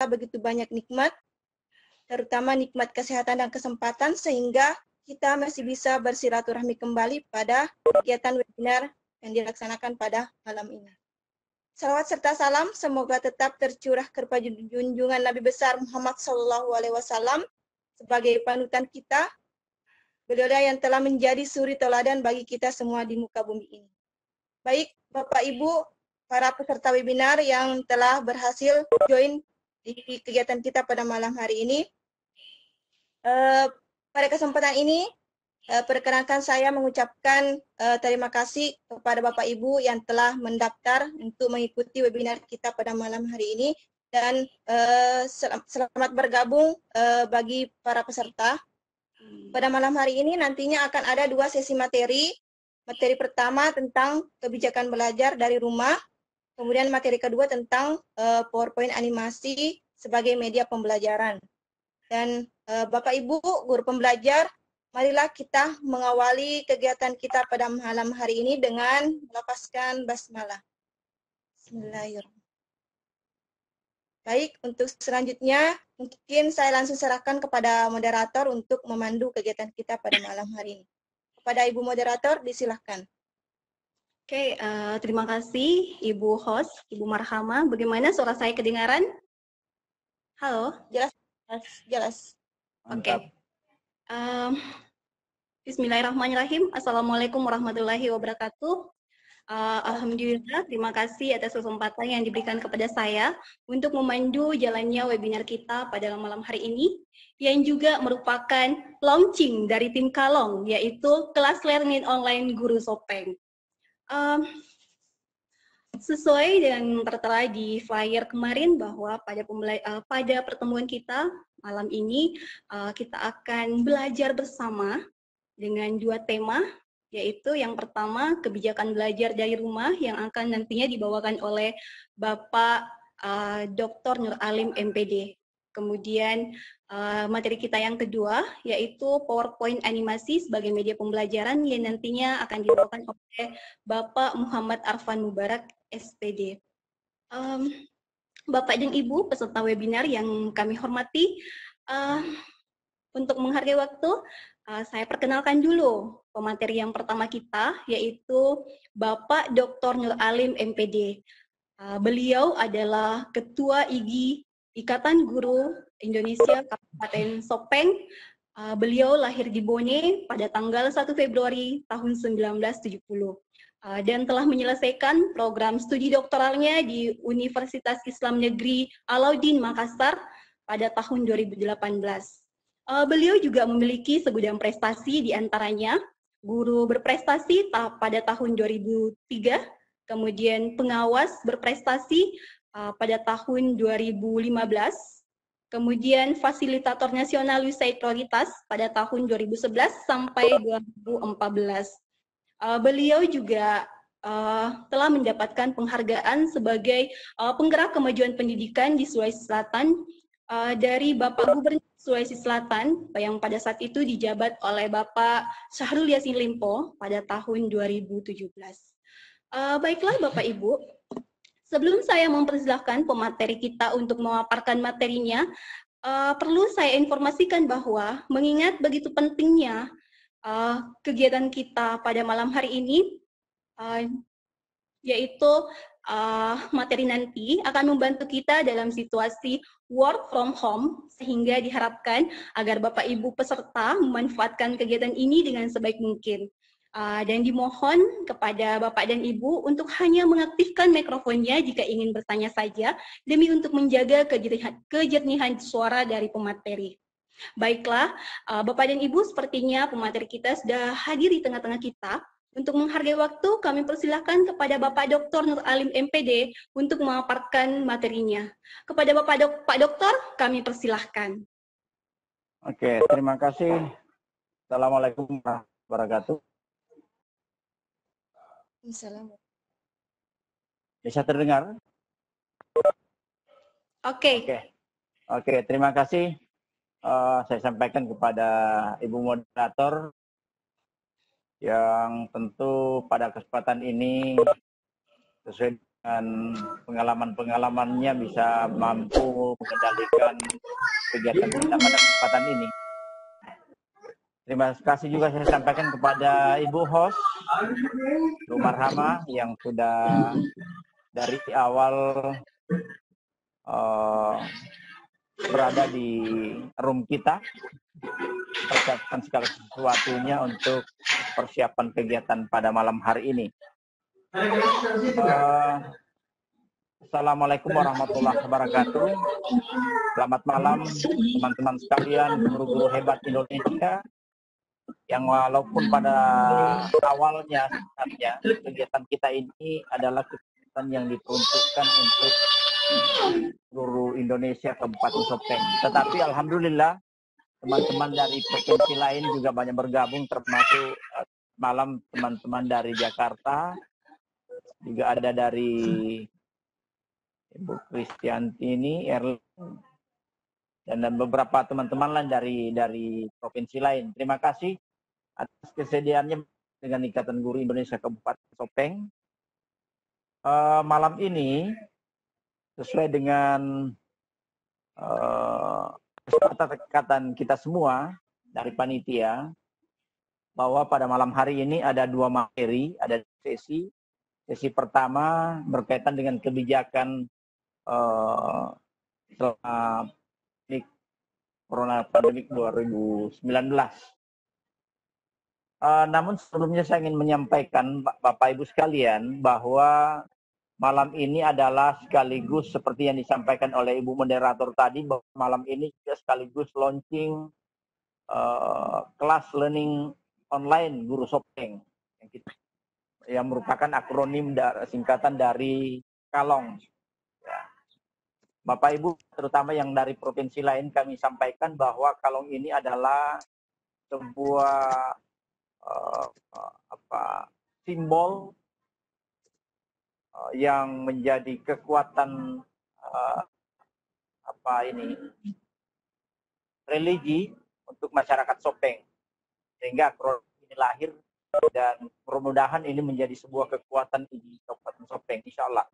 begitu banyak nikmat, terutama nikmat kesehatan dan kesempatan, sehingga kita masih bisa bersilaturahmi kembali pada kegiatan webinar yang dilaksanakan pada malam ini. Salawat serta salam semoga tetap tercurah kepada junjungan Nabi besar Muhammad SAW sebagai panutan kita. Beliau yang telah menjadi suri teladan bagi kita semua di muka bumi ini. Baik, Bapak Ibu, para peserta webinar yang telah berhasil join di kegiatan kita pada malam hari ini. Pada kesempatan ini, perkenankan saya mengucapkan terima kasih kepada Bapak Ibu yang telah mendaftar untuk mengikuti webinar kita pada malam hari ini, dan selamat bergabung bagi para peserta. Pada malam hari ini nantinya akan ada 2 sesi materi. Materi pertama tentang kebijakan belajar dari rumah, kemudian materi kedua tentang PowerPoint animasi sebagai media pembelajaran. Dan Bapak Ibu, guru pembelajar, marilah kita mengawali kegiatan kita pada malam hari ini dengan melafazkan basmalah. Bismillahirrahmanirrahim. Baik, untuk selanjutnya mungkin saya langsung serahkan kepada moderator untuk memandu kegiatan kita pada malam hari ini. Kepada Ibu moderator, disilahkan. Oke, terima kasih Ibu host, Ibu Marhama. Bagaimana suara saya kedengaran? Halo? Jelas? Jelas. Oke. Bismillahirrahmanirrahim. Assalamualaikum warahmatullahi wabarakatuh. Alhamdulillah, terima kasih atas kesempatan yang diberikan kepada saya untuk memandu jalannya webinar kita pada malam hari ini, yang juga merupakan launching dari tim Kalong, yaitu kelas learning online Guru Sopeng. Sesuai dengan tertera di flyer kemarin bahwa pada pertemuan kita malam ini, kita akan belajar bersama dengan 2 tema, yaitu yang pertama kebijakan belajar dari rumah yang akan nantinya dibawakan oleh Bapak Dr. Nur Alim MPD. Kemudian materi kita yang kedua yaitu PowerPoint animasi sebagai media pembelajaran yang nantinya akan dibawakan oleh Bapak Muhammad Arfan Mubarak SPD. Bapak dan Ibu peserta webinar yang kami hormati, untuk menghargai waktu, saya perkenalkan dulu pemateri yang pertama kita, yaitu Bapak Dr. Nur Alim MPD. Beliau adalah Ketua IGI Ikatan Guru Indonesia Kabupaten Sopeng. Beliau lahir di Bone pada tanggal 1 Februari tahun 1970 dan telah menyelesaikan program studi doktoralnya di Universitas Islam Negeri Alauddin Makassar pada tahun 2018. Beliau juga memiliki segudang prestasi, diantaranya guru berprestasi pada tahun 2003, kemudian pengawas berprestasi pada tahun 2015, kemudian fasilitator nasional USAID prioritas pada tahun 2011 sampai 2014. Beliau juga telah mendapatkan penghargaan sebagai penggerak kemajuan pendidikan di Sulawesi Selatan dari Bapak Gubernur Sulawesi Selatan yang pada saat itu dijabat oleh Bapak Syahrul Yassin Limpo pada tahun 2017. Baiklah Bapak Ibu, sebelum saya mempersilahkan pemateri kita untuk memaparkan materinya, perlu saya informasikan bahwa mengingat begitu pentingnya kegiatan kita pada malam hari ini, yaitu materi nanti akan membantu kita dalam situasi work from home, sehingga diharapkan agar Bapak Ibu peserta memanfaatkan kegiatan ini dengan sebaik mungkin. Dan dimohon kepada Bapak dan Ibu untuk hanya mengaktifkan mikrofonnya jika ingin bertanya saja, demi untuk menjaga kejernihan suara dari pemateri. Baiklah, Bapak dan Ibu, sepertinya pemateri kita sudah hadir di tengah-tengah kita. Untuk menghargai waktu, kami persilahkan kepada Bapak Dr. Nur Alim MPD untuk memaparkan materinya. Kepada Pak Dokter, kami persilahkan. Oke, terima kasih. Assalamualaikum warahmatullahi wabarakatuh. Assalamualaikum. Bisa terdengar? Oke, terima kasih. Saya sampaikan kepada Ibu Moderator yang tentu pada kesempatan ini sesuai dan pengalaman-pengalamannya bisa mampu mengendalikan kegiatan kita pada kesempatan ini. Terima kasih juga saya sampaikan kepada Ibu host, Bu Marhama, yang sudah dari awal berada di room kita, persiapkan segala sesuatunya untuk persiapan kegiatan pada malam hari ini. Assalamualaikum warahmatullahi wabarakatuh. Selamat malam teman-teman sekalian, guru-guru hebat Indonesia, yang walaupun pada awalnya sebenarnya kegiatan kita ini adalah kegiatan yang diperuntukkan untuk guru Indonesia Kabupaten Sopeng. Tetapi alhamdulillah teman-teman dari provinsi lain juga banyak bergabung, termasuk malam teman-teman dari Jakarta, juga ada dari Ibu Kristiantini, Erlin, dan beberapa teman-teman lain dari provinsi lain. Terima kasih atas kesediaannya dengan Ikatan Guru Indonesia Kabupaten Sopeng. Malam ini sesuai dengan kesepakatan kita semua dari panitia, bahwa pada malam hari ini ada 2 materi, ada sesi. Sesi pertama berkaitan dengan kebijakan selama Corona Pandemik 2019. Namun sebelumnya saya ingin menyampaikan Bapak Ibu sekalian bahwa malam ini adalah sekaligus seperti yang disampaikan oleh Ibu Moderator tadi, bahwa malam ini juga sekaligus launching kelas learning online Guru Sopeng yang merupakan akronim singkatan dari Kalong. Ya. Bapak Ibu terutama yang dari provinsi lain, kami sampaikan bahwa Kalong ini adalah sebuah simbol yang menjadi kekuatan religi untuk masyarakat Sopeng, sehingga akronim ini lahir, dan mudah-mudahan ini menjadi sebuah kekuatan di Kabupaten Sopeng, insya Allah.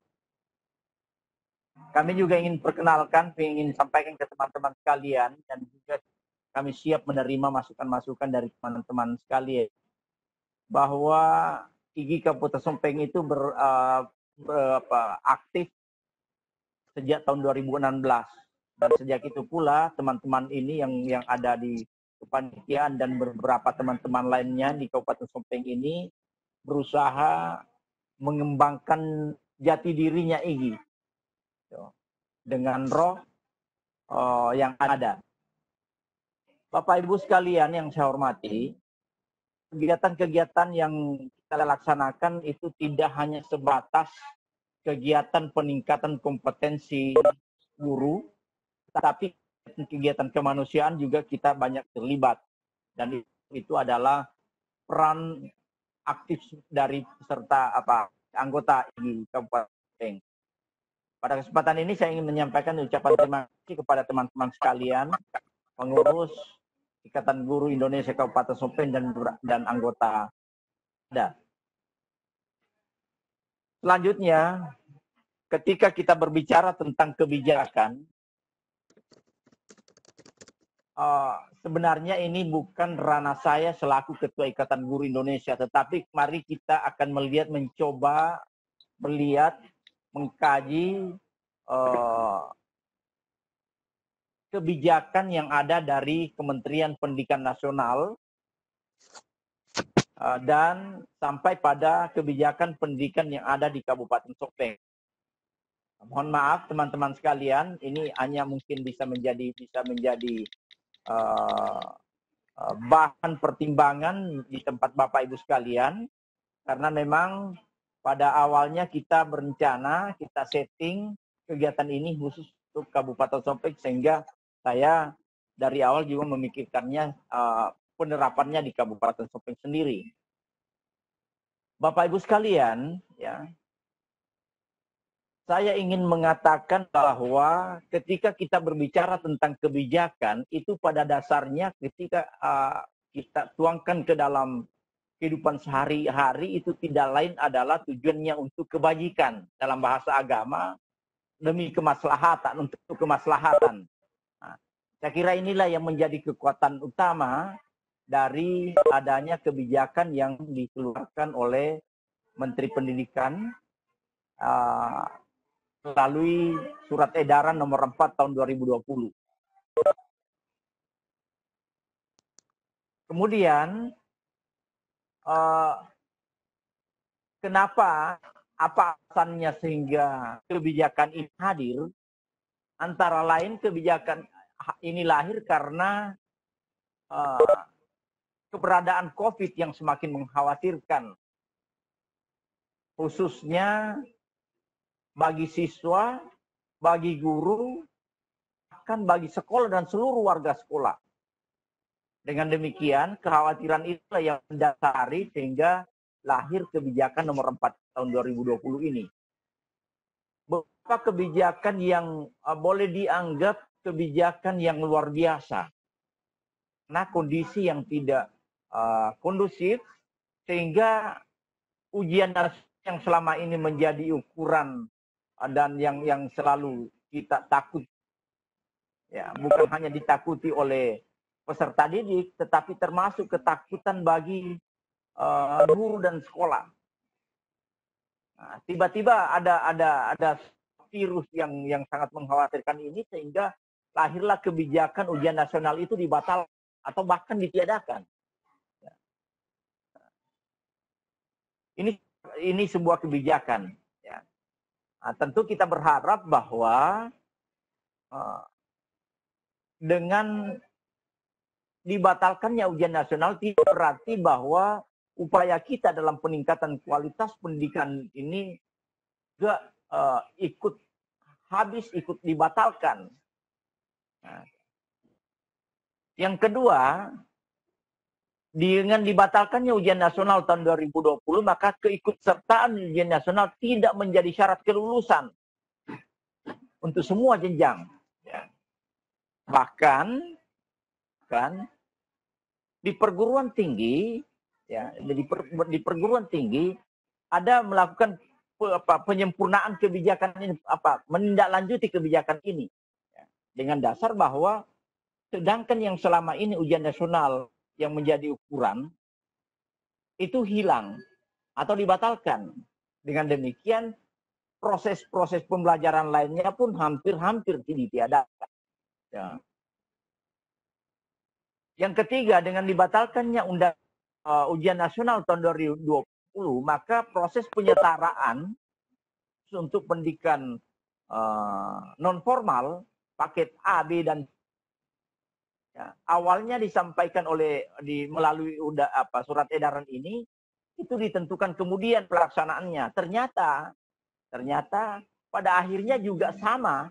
Kami juga ingin perkenalkan, ingin sampaikan ke teman-teman sekalian, dan juga kami siap menerima masukan-masukan dari teman-teman sekalian, bahwa IGI Kabupaten Sopeng itu aktif sejak tahun 2016. Dan sejak itu pula teman-teman ini yang ada di kepanitiaan dan beberapa teman-teman lainnya di Kabupaten Sopeng ini berusaha mengembangkan jati dirinya IGI dengan roh yang ada. Bapak Ibu sekalian yang saya hormati, kegiatan-kegiatan yang kita laksanakan itu tidak hanya sebatas kegiatan peningkatan kompetensi guru, tapi kegiatan kemanusiaan juga kita banyak terlibat. Dan itu adalah peran aktif dari peserta anggota IGI Kabupaten Sopeng. Pada kesempatan ini saya ingin menyampaikan ucapan terima kasih kepada teman-teman sekalian, pengurus Ikatan Guru Indonesia Kabupaten Sopeng dan anggota ada. Selanjutnya, ketika kita berbicara tentang kebijakan, sebenarnya ini bukan ranah saya selaku Ketua Ikatan Guru Indonesia, tetapi mari kita akan mencoba melihat, mengkaji kebijakan yang ada dari Kementerian Pendidikan Nasional dan sampai pada kebijakan pendidikan yang ada di Kabupaten Sopeng. Mohon maaf teman-teman sekalian, ini hanya mungkin bisa menjadi bahan pertimbangan di tempat Bapak Ibu sekalian, karena memang pada awalnya kita berencana, kita setting kegiatan ini khusus untuk Kabupaten Sopeng, sehingga saya dari awal juga memikirkannya penerapannya di Kabupaten Sopeng sendiri. Bapak Ibu sekalian, ya, saya ingin mengatakan bahwa ketika kita berbicara tentang kebijakan, itu pada dasarnya ketika kita tuangkan ke dalam kehidupan sehari-hari itu tidak lain adalah tujuannya untuk kebajikan. Dalam bahasa agama, demi kemaslahatan, untuk kemaslahatan. Nah, saya kira inilah yang menjadi kekuatan utama dari adanya kebijakan yang dikeluarkan oleh Menteri Pendidikan melalui surat edaran nomor 4 tahun 2020. Kemudian, kenapa, apa alasannya sehingga kebijakan ini hadir? Antara lain kebijakan ini lahir karena keberadaan COVID yang semakin mengkhawatirkan, khususnya bagi siswa, bagi guru, bahkan bagi sekolah dan seluruh warga sekolah. Dengan demikian, kekhawatiran itulah yang mendasari sehingga lahir kebijakan nomor 4 tahun 2020 ini. Beberapa kebijakan yang boleh dianggap kebijakan yang luar biasa. Nah, kondisi yang tidak kondusif, sehingga ujian yang selama ini menjadi ukuran dan yang selalu kita takut, ya, bukan hanya ditakuti oleh peserta didik, tetapi termasuk ketakutan bagi guru dan sekolah. Nah, tiba-tiba ada virus yang sangat mengkhawatirkan ini, sehingga lahirlah kebijakan ujian nasional itu dibatalkan atau bahkan ditiadakan. Ini sebuah kebijakan. Ya. Nah, tentu kita berharap bahwa dengan dibatalkannya ujian nasional tidak berarti bahwa upaya kita dalam peningkatan kualitas pendidikan ini juga ikut dibatalkan. Nah, yang kedua, dengan dibatalkannya ujian nasional tahun 2020, maka keikutsertaan ujian nasional tidak menjadi syarat kelulusan untuk semua jenjang. Ya. Bahkan di perguruan tinggi, ya, di perguruan tinggi ada melakukan penyempurnaan kebijakan ini, menindaklanjuti kebijakan ini, ya, dengan dasar bahwa sedangkan yang selama ini ujian nasional yang menjadi ukuran itu hilang atau dibatalkan. Dengan demikian proses-proses pembelajaran lainnya pun hampir ditiadakan. Ya. Yang ketiga, dengan dibatalkannya ujian nasional tahun 2020, maka proses penyetaraan untuk pendidikan non formal paket A, B dan ya, awalnya disampaikan melalui surat edaran ini, itu ditentukan kemudian pelaksanaannya. Ternyata pada akhirnya juga sama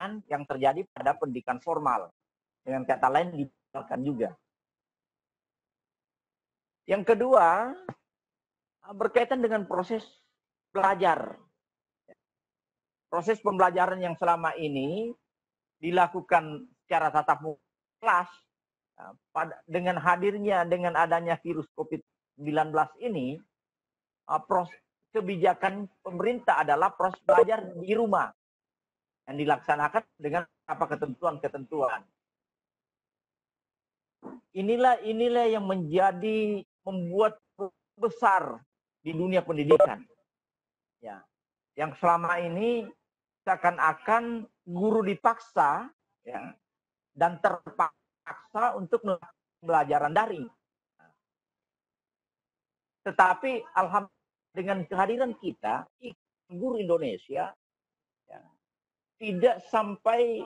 kan yang terjadi pada pendidikan formal. Dengan kata lain dibatalkan juga. Yang kedua, berkaitan dengan proses belajar. Proses pembelajaran yang selama ini dilakukan secara tatap muka kelas, dengan adanya virus COVID-19 ini, kebijakan pemerintah adalah proses belajar di rumah yang dilaksanakan dengan ketentuan-ketentuan. Inilah yang membuat besar di dunia pendidikan. Ya, yang selama ini seakan-akan guru dipaksa, ya, dan terpaksa untuk melakukan pembelajaran daring. Tetapi alhamdulillah dengan kehadiran kita, guru Indonesia, ya, tidak sampai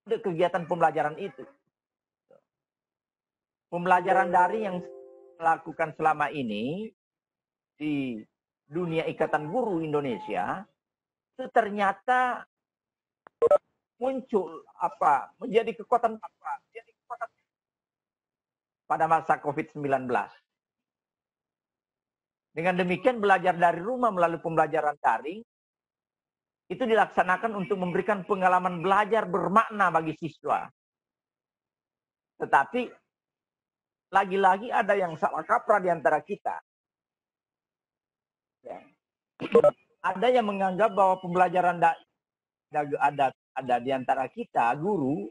ada kegiatan pembelajaran itu. Pembelajaran daring yang dilakukan selama ini di dunia Ikatan Guru Indonesia itu ternyata muncul menjadi kekuatan pada masa COVID-19. Dengan demikian belajar dari rumah melalui pembelajaran daring itu dilaksanakan untuk memberikan pengalaman belajar bermakna bagi siswa. Tetapi lagi-lagi ada yang salah kaprah di antara kita. Ya. Ada yang menganggap bahwa pembelajaran ada di antara kita, guru,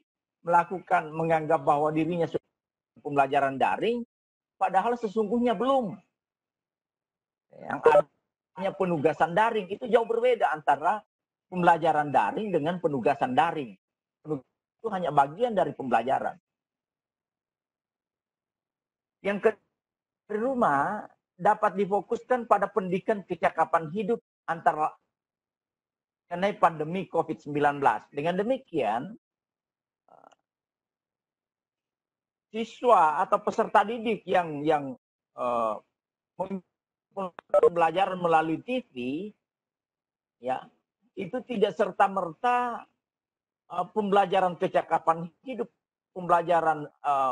menganggap bahwa dirinya pembelajaran daring, padahal sesungguhnya belum. Yang adanya penugasan daring itu jauh berbeda antara pembelajaran daring dengan penugasan daring. Itu hanya bagian dari pembelajaran. Yang di rumah dapat difokuskan pada pendidikan kecakapan hidup antara mengenai pandemi COVID-19. Dengan demikian, siswa atau peserta didik yang pembelajaran melalui TV, ya, itu tidak serta-merta pembelajaran kecakapan hidup, pembelajaran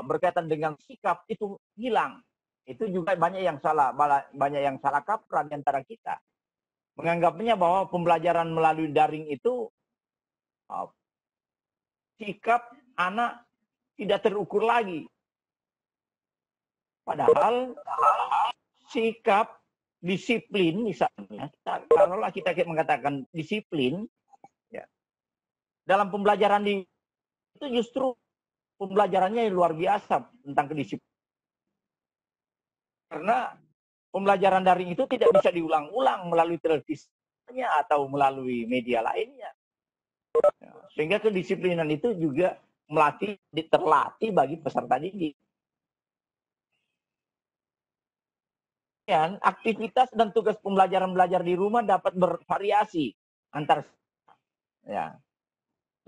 berkaitan dengan sikap itu hilang. Itu juga banyak yang salah kaprah di antara kita. Menganggapnya bahwa pembelajaran melalui daring itu sikap anak tidak terukur lagi. Padahal sikap disiplin misalnya, kalau kita mengatakan disiplin, ya, dalam pembelajaran itu justru pembelajarannya luar biasa tentang kedisiplinan. Karena pembelajaran daring itu tidak bisa diulang-ulang melalui televisinya atau melalui media lainnya. Sehingga kedisiplinan itu juga terlatih bagi peserta didik. Dan aktivitas dan tugas pembelajaran belajar di rumah dapat bervariasi antar ya,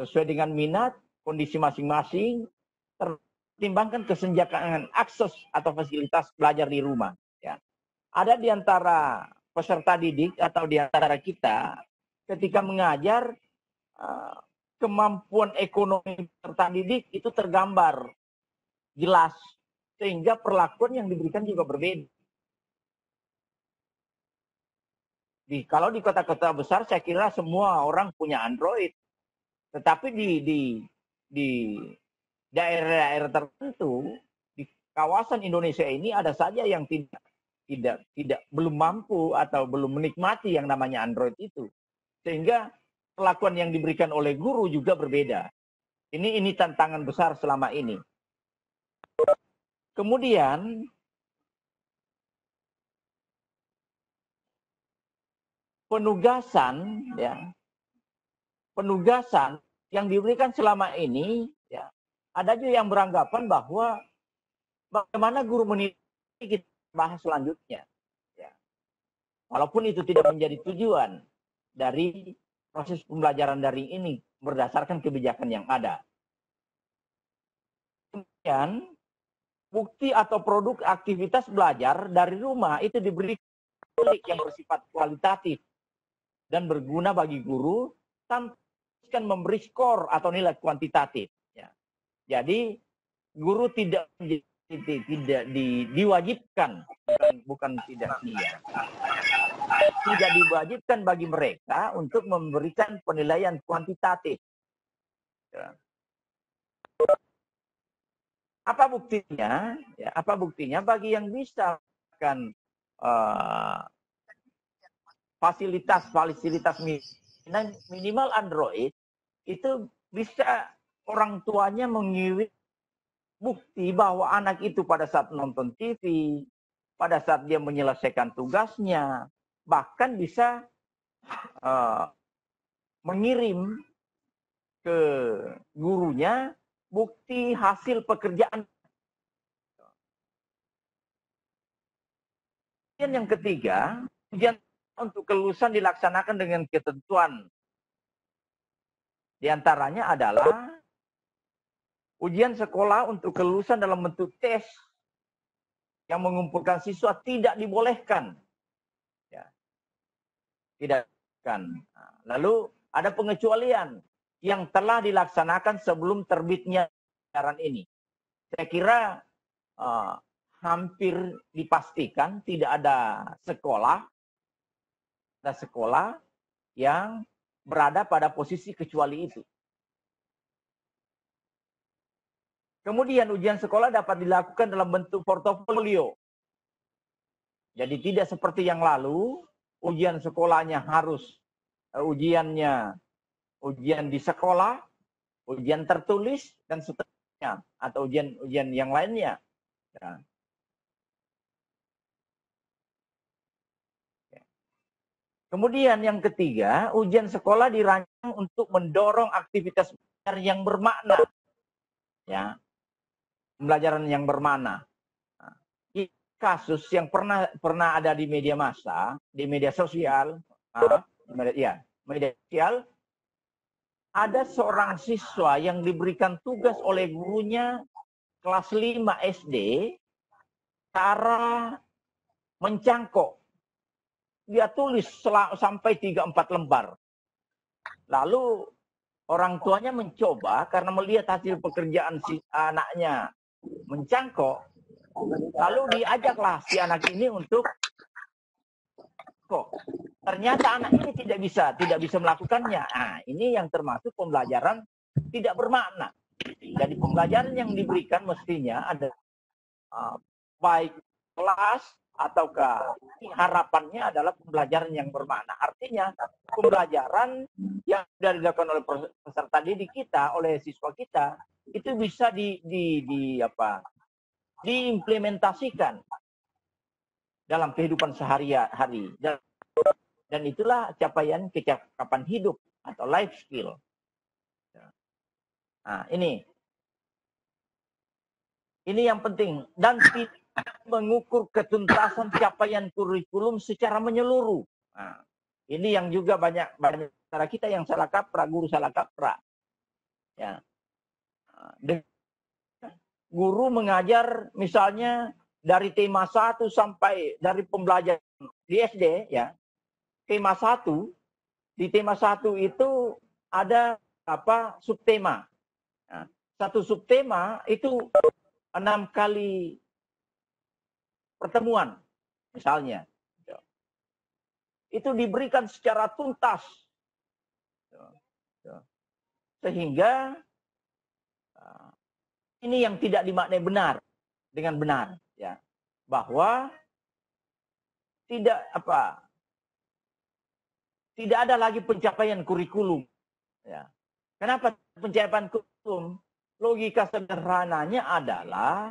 sesuai dengan minat, kondisi masing-masing, pertimbangkan kesenjataan akses atau fasilitas belajar di rumah. Ya. Ada di antara peserta didik atau di antara kita ketika mengajar, kemampuan ekonomi peserta didik itu tergambar jelas, sehingga perlakuan yang diberikan juga berbeda. Kalau di kota-kota besar saya kira semua orang punya Android. Tetapi di daerah-daerah tertentu di kawasan Indonesia ini ada saja yang belum mampu atau belum menikmati yang namanya Android itu. Sehingga perlakuan yang diberikan oleh guru juga berbeda. Ini tantangan besar selama ini. Kemudian penugasan yang diberikan selama ini, ya, ada juga yang beranggapan bahwa bagaimana guru menilai kita bahas selanjutnya. Ya. Walaupun itu tidak menjadi tujuan dari proses pembelajaran daring ini berdasarkan kebijakan yang ada. Kemudian bukti atau produk aktivitas belajar dari rumah itu diberi yang bersifat kualitatif dan berguna bagi guru tanpa memberi skor atau nilai kuantitatif. Ya. Jadi guru tidak diwajibkan, bukan tidak diwajibkan bagi mereka untuk memberikan penilaian kuantitatif. Ya. Apa buktinya? Ya, apa buktinya bagi yang bisa kan fasilitas minimal Android itu bisa orang tuanya mengirim bukti bahwa anak itu pada saat nonton TV, pada saat dia menyelesaikan tugasnya, bahkan bisa mengirim ke gurunya bukti hasil pekerjaan. Yang ketiga, ujian untuk kelulusan dilaksanakan dengan ketentuan. Di antaranya adalah ujian sekolah untuk kelulusan dalam bentuk tes yang mengumpulkan siswa tidak dibolehkan. Ya. Tidak kan. Lalu ada pengecualian yang telah dilaksanakan sebelum terbitnya aturan ini. Saya kira hampir dipastikan tidak ada sekolah yang berada pada posisi kecuali itu. Kemudian ujian sekolah dapat dilakukan dalam bentuk portofolio. Jadi tidak seperti yang lalu, ujian sekolahnya harus ujian di sekolah, ujian tertulis dan seterusnya, atau ujian yang lainnya. Ya. Kemudian yang ketiga, ujian sekolah dirancang untuk mendorong aktivitas belajar yang bermakna. Ya. Pembelajaran yang bermakna. Nah, kasus yang pernah ada di media massa, di media sosial, media sosial, ada seorang siswa yang diberikan tugas oleh gurunya kelas 5 SD, cara mencangkok. Dia tulis sampai 3-4 lembar. Lalu orang tuanya mencoba karena melihat hasil pekerjaan si anaknya mencangkok, lalu diajaklah si anak ini untuk ternyata anak ini tidak bisa melakukannya. Nah, ini yang termasuk pembelajaran tidak bermakna. Jadi pembelajaran yang diberikan mestinya ada baik kelas ataukah harapannya adalah pembelajaran yang bermakna. Artinya pembelajaran yang sudah dilakukan oleh peserta didik kita, oleh siswa kita, itu bisa diimplementasikan dalam kehidupan sehari-hari. Dan itulah capaian kecakapan hidup atau life skill. Nah, ini yang penting. Dan tidak mengukur ketuntasan capaian kurikulum secara menyeluruh. Nah, ini yang juga banyak cara kita yang salah kaprah, guru salah kaprah. Ya. Guru mengajar misalnya dari tema 1 sampai dari pembelajaran di SD, ya. Tema 1, di tema 1 itu ada subtema. Nah, satu subtema itu 6 kali pertemuan misalnya. Itu diberikan secara tuntas. Sehingga ini yang tidak dimaknai dengan benar, ya. Bahwa tidak ada lagi pencapaian kurikulum, ya. Kenapa pencapaian kurikulum? Logika sederhananya adalah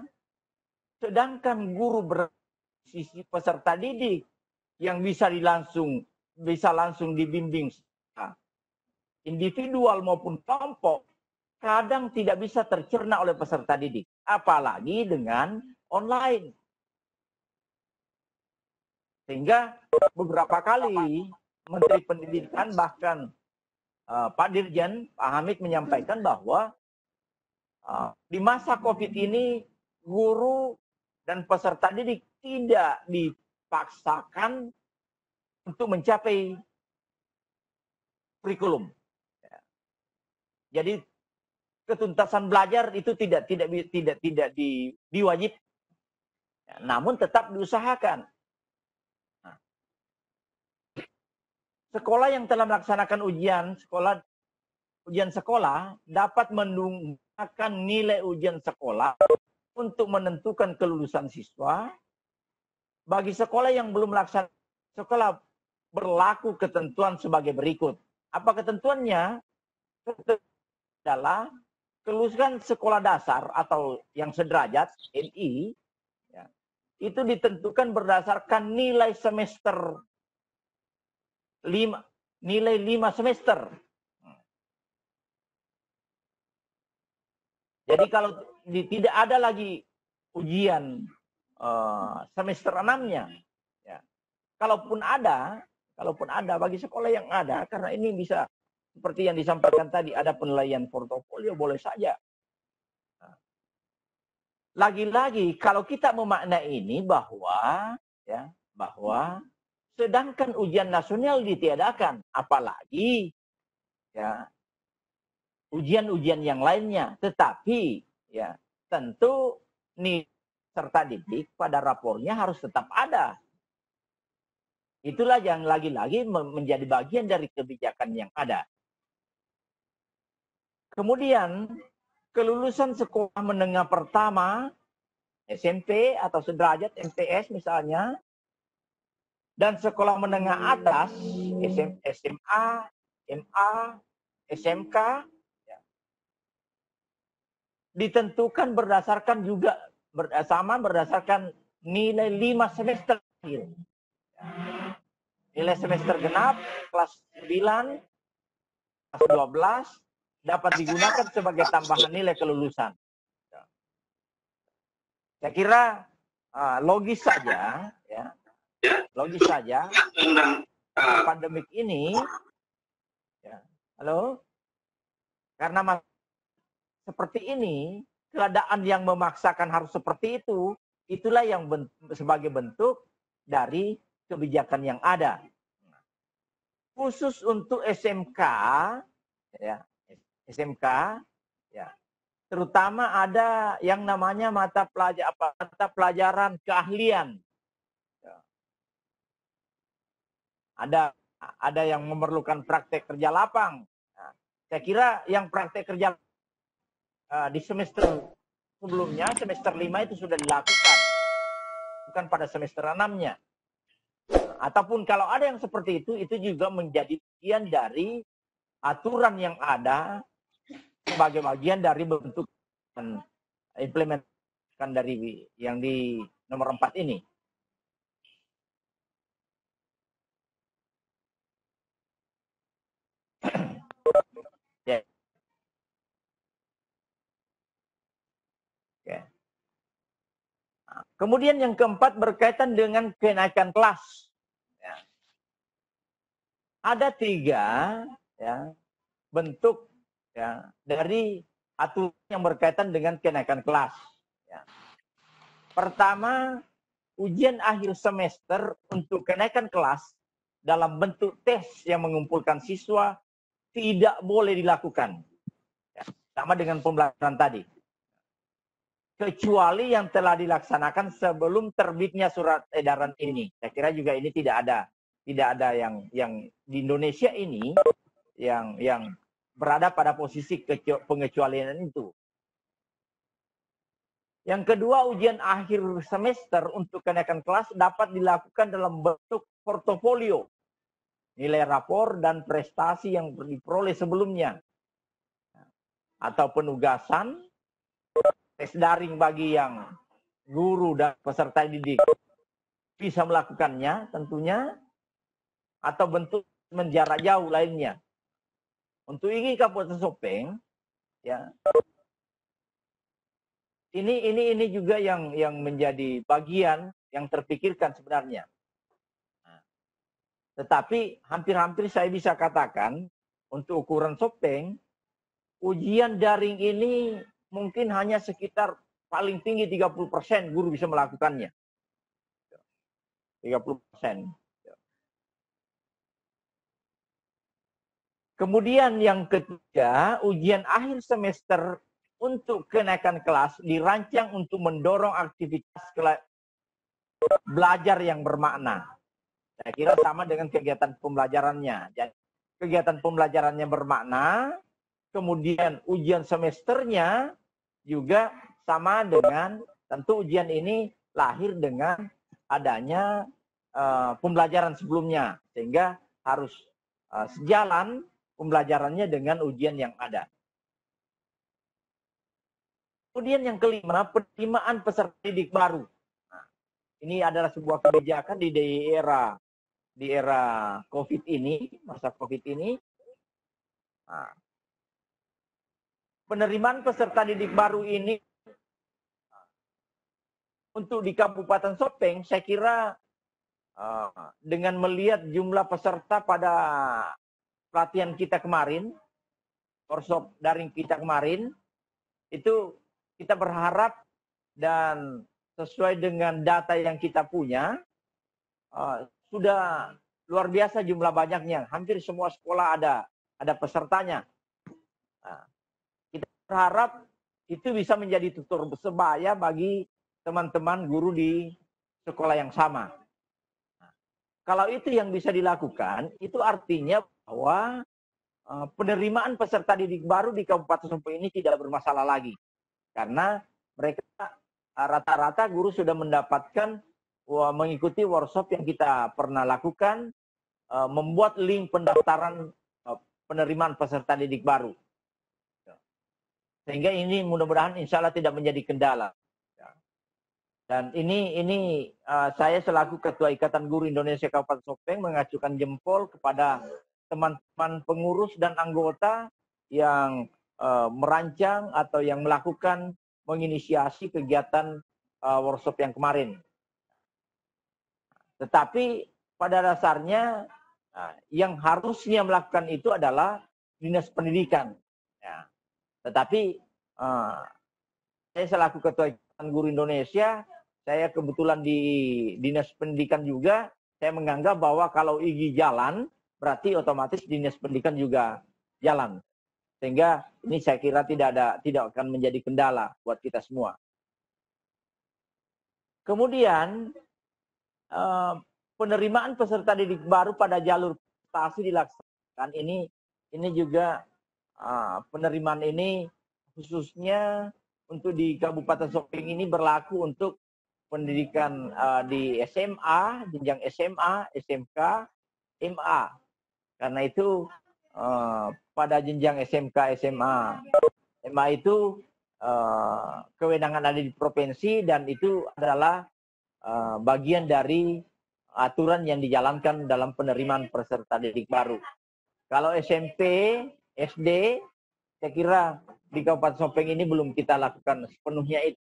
sedangkan guru bersisi peserta didik yang bisa langsung dibimbing individual maupun kelompok, kadang tidak bisa tercerna oleh peserta didik, apalagi dengan online. Sehingga beberapa kali Menteri Pendidikan bahkan Pak Dirjen, Pak Hamid menyampaikan bahwa di masa COVID ini guru dan peserta didik tidak dipaksakan untuk mencapai kurikulum. Jadi ketuntasan belajar itu tidak diwajibkan, namun tetap diusahakan. Nah, sekolah yang telah melaksanakan ujian sekolah dapat menggunakan nilai ujian sekolah untuk menentukan kelulusan siswa. Bagi sekolah yang belum melaksanakan sekolah, berlaku ketentuan sebagai berikut. Apa ketentuannya? Adalah kelulusan sekolah dasar atau yang sederajat NI, ya, itu ditentukan berdasarkan nilai 5 semester. Jadi kalau tidak ada lagi ujian semester 6-nya, ya. Kalaupun ada bagi sekolah yang ada, karena ini bisa seperti yang disampaikan tadi, ada penilaian portofolio, boleh saja. Lagi-lagi kalau kita memaknai ini bahwa sedangkan ujian nasional ditiadakan, apalagi ya ujian-ujian yang lainnya, tetapi ya tentu nih peserta didik pada rapornya harus tetap ada. Itulah yang lagi-lagi menjadi bagian dari kebijakan yang ada. Kemudian kelulusan sekolah menengah pertama, SMP atau sederajat MTS misalnya, dan sekolah menengah atas, SMA, MA, SMK, ya, ditentukan berdasarkan juga berdasarkan nilai 5 semester akhir. Nilai semester genap, kelas 9, kelas 12, dapat digunakan sebagai tambahan nilai kelulusan. Saya kira logis saja, ya, logis saja. Pandemik ini, ya, halo, karena seperti ini, keadaan yang memaksakan harus seperti itu, itulah yang sebagai bentuk dari kebijakan yang ada. Khusus untuk SMK, ya, SMK, ya, terutama ada yang namanya mata pelajaran keahlian. Ya. Ada yang memerlukan praktek kerja lapang. Nah, saya kira yang praktek kerja di semester sebelumnya, semester 5 itu sudah dilakukan. Bukan pada semester 6-nya. Ataupun kalau ada yang seperti itu juga menjadi bagian dari aturan yang ada sebagai bagian dari bentuk implementasikan dari yang di nomor 4 ini. Ya. Okay. Kemudian yang keempat berkaitan dengan kenaikan kelas. Ya. Ada 3 ya, bentuk ya, dari aturan yang berkaitan dengan kenaikan kelas. Ya. Pertama, ujian akhir semester untuk kenaikan kelas dalam bentuk tes yang mengumpulkan siswa tidak boleh dilakukan. Ya, sama dengan pembelajaran tadi. Kecuali yang telah dilaksanakan sebelum terbitnya surat edaran ini. Saya kira juga ini tidak ada yang di Indonesia ini yang berada pada posisi pengecualian itu. Yang kedua, ujian akhir semester untuk kenaikan kelas dapat dilakukan dalam bentuk portofolio, nilai rapor dan prestasi yang diperoleh sebelumnya, atau penugasan, tes daring bagi yang guru dan peserta didik bisa melakukannya tentunya, atau bentuk menjarak jauh lainnya. Untuk ini Kabupaten Sopeng, ya, ini juga yang menjadi bagian yang terpikirkan sebenarnya. Nah, tetapi hampir-hampir saya bisa katakan untuk ukuran Sopeng, ujian daring ini mungkin hanya sekitar paling tinggi 30% guru bisa melakukannya. 30%. Kemudian yang ketiga, ujian akhir semester untuk kenaikan kelas dirancang untuk mendorong aktivitas belajar yang bermakna. Saya kira sama dengan kegiatan pembelajarannya. Jadi, kegiatan pembelajarannya bermakna, kemudian ujian semesternya juga sama dengan, tentu ujian ini lahir dengan adanya pembelajaran sebelumnya, sehingga harus sejalan pembelajarannya dengan ujian yang ada. Kemudian yang kelima, penerimaan peserta didik baru. Nah, ini adalah sebuah kebijakan di era COVID ini, masa COVID ini. Nah, penerimaan peserta didik baru ini untuk di Kabupaten Sopeng, saya kira dengan melihat jumlah peserta pada pelatihan kita kemarin, workshop daring kita kemarin, itu kita berharap dan sesuai dengan data yang kita punya, sudah luar biasa jumlah banyaknya. Hampir semua sekolah ada pesertanya. Nah, kita berharap itu bisa menjadi tutor sebaya bagi teman-teman guru di sekolah yang sama. Nah, kalau itu yang bisa dilakukan, itu artinya bahwa penerimaan peserta didik baru di Kabupaten Sopeng ini tidak bermasalah lagi. Karena mereka rata-rata guru sudah mendapatkan mengikuti workshop yang kita pernah lakukan, membuat link pendaftaran penerimaan peserta didik baru. Sehingga ini mudah-mudahan insya Allah tidak menjadi kendala. Dan ini saya selaku Ketua Ikatan Guru Indonesia Kabupaten Sopeng mengacukan jempol kepada teman-teman pengurus dan anggota yang merancang atau yang melakukan menginisiasi kegiatan workshop yang kemarin. Tetapi pada dasarnya yang harusnya melakukan itu adalah Dinas Pendidikan. Ya. Tetapi saya selaku Ketua Ikatan Guru Indonesia, saya kebetulan di Dinas Pendidikan juga, saya menganggap bahwa kalau IGI jalan, berarti otomatis Dinas Pendidikan juga jalan. Sehingga ini saya kira tidak akan menjadi kendala buat kita semua. Kemudian penerimaan peserta didik baru pada jalur prestasi dilaksanakan. Ini juga penerimaan ini khususnya untuk di Kabupaten Sopeng ini berlaku untuk pendidikan di SMA, jenjang SMA, SMK, MA. Karena itu pada jenjang SMK, SMA, MA itu kewenangan ada di provinsi dan itu adalah bagian dari aturan yang dijalankan dalam penerimaan peserta didik baru. Kalau SMP, SD, saya kira di Kabupaten Sopeng ini belum kita lakukan sepenuhnya itu.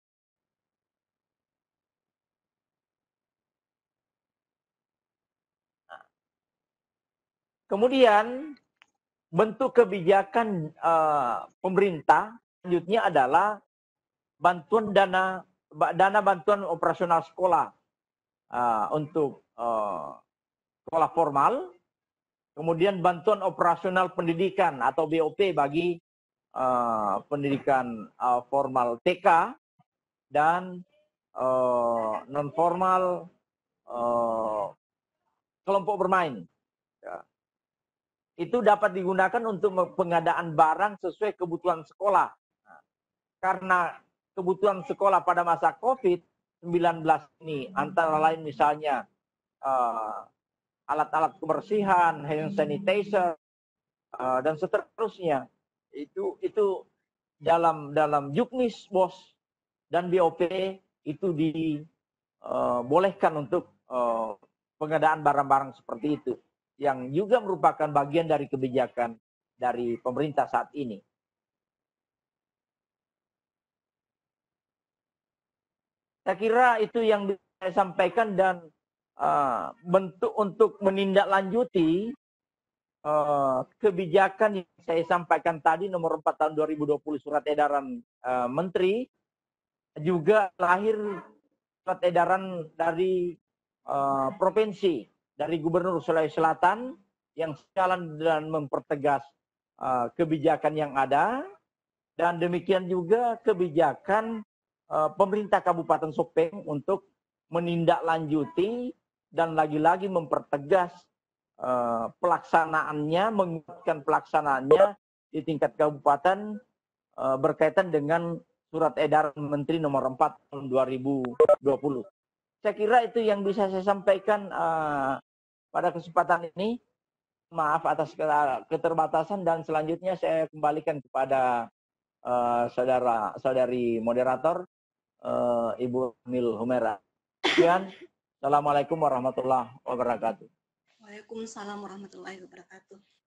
Kemudian bentuk kebijakan pemerintah selanjutnya adalah bantuan dana bantuan operasional sekolah untuk sekolah formal, kemudian bantuan operasional pendidikan atau BOP bagi pendidikan formal TK dan non formal kelompok bermain. Ya. Itu dapat digunakan untuk pengadaan barang sesuai kebutuhan sekolah. Karena kebutuhan sekolah pada masa COVID-19 ini antara lain misalnya alat-alat kebersihan, hand sanitizer, dan seterusnya. Itu dalam Juknis BOS dan BOP itu dibolehkan untuk pengadaan barang-barang seperti itu, yang juga merupakan bagian dari kebijakan dari pemerintah saat ini. Saya kira itu yang bisa saya sampaikan, dan bentuk untuk menindaklanjuti kebijakan yang saya sampaikan tadi nomor 4 tahun 2020 surat edaran Menteri, juga lahir surat edaran dari provinsi, dari Gubernur Sulawesi Selatan yang sejalan dan mempertegas kebijakan yang ada, dan demikian juga kebijakan pemerintah Kabupaten Sopeng untuk menindaklanjuti dan lagi-lagi mempertegas pelaksanaannya, menguatkan pelaksanaannya di tingkat kabupaten berkaitan dengan surat edaran Menteri nomor 4 tahun 2020. Saya kira itu yang bisa saya sampaikan pada kesempatan ini. Maaf atas keterbatasan, dan selanjutnya saya kembalikan kepada saudari moderator, Ibu Mil Humera. Sekian. Assalamualaikum warahmatullahi wabarakatuh. Waalaikumsalam warahmatullahi wabarakatuh.